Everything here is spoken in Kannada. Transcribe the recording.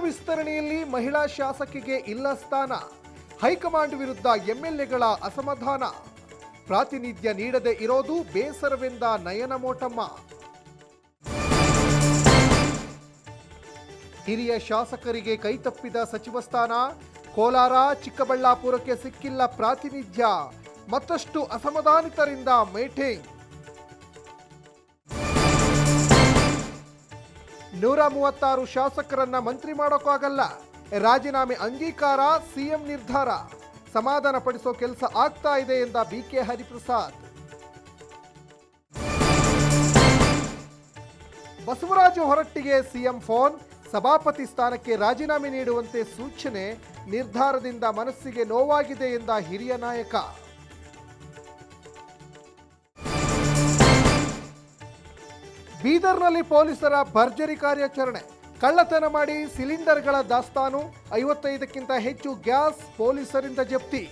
ವಿಸ್ತರಣೆಯಲ್ಲಿ ಮಹಿಳಾ ಶಾಸಕಿಗೆ ಇಲ್ಲ ಸ್ಥಾನ. ಹೈಕಮಾಂಡ್ ವಿರುದ್ಧ ಎಂಎಲ್ಎಗಳ ಅಸಮಾಧಾನ. ಪ್ರಾತಿನಿಧ್ಯ ನೀಡದೆ ಇರೋದು ಬೇಸರವೆಂದ ನಯನ ಮೋಟಮ್ಮ. ಹಿರಿಯ ಶಾಸಕರಿಗೆ ಕೈತಪ್ಪಿದ ಸಚಿವ ಸ್ಥಾನ. ಕೋಲಾರ, ಚಿಕ್ಕಬಳ್ಳಾಪುರಕ್ಕೆ ಸಿಕ್ಕಿಲ್ಲ ಪ್ರಾತಿನಿಧ್ಯ. ಮತ್ತಷ್ಟು ಅಸಮಾಧಾನಿತರಿಂದ ಮೀಟಿಂಗ್. 136 ಶಾಸಕರನ್ನ ಮಂತ್ರಿ ಮಾಡೋಕ್ಕಾಗಲ್ಲ. ರಾಜೀನಾಮೆ ಅಂಗೀಕಾರ, ಸಿಎಂ ನಿರ್ಧಾರ. ಸಮಾಧಾನ ಪಡಿಸೋ ಕೆಲಸ ಆಗ್ತಾ ಇದೆ ಎಂದ ಬಿಕೆ ಹರಿಪ್ರಸಾದ್. ಬಸವರಾಜ ಹೊರಟ್ಟಿಗೆ ಸಿಎಂ ಫೋನ್. ಸಭಾಪತಿ ಸ್ಥಾನಕ್ಕೆ ರಾಜೀನಾಮೆ ನೀಡುವಂತೆ ಸೂಚನೆ. ನಿರ್ಧಾರದಿಂದ ಮನಸ್ಸಿಗೆ ನೋವಾಗಿದೆ ಎಂದ ಹಿರಿಯ ನಾಯಕ. ಬೀದರ್ನಲ್ಲಿ ಪೊಲೀಸರ ಭರ್ಜರಿ ಕಾರ್ಯಾಚರಣೆ. ಕಳ್ಳತನ ಮಾಡಿ ಸಿಲಿಂಡರ್ಗಳ ದಾಸ್ತಾನು. 55ಕ್ಕಿಂತ ಹೆಚ್ಚು ಗ್ಯಾಸ್ ಪೊಲೀಸರಿಂದ ಜಪ್ತಿ.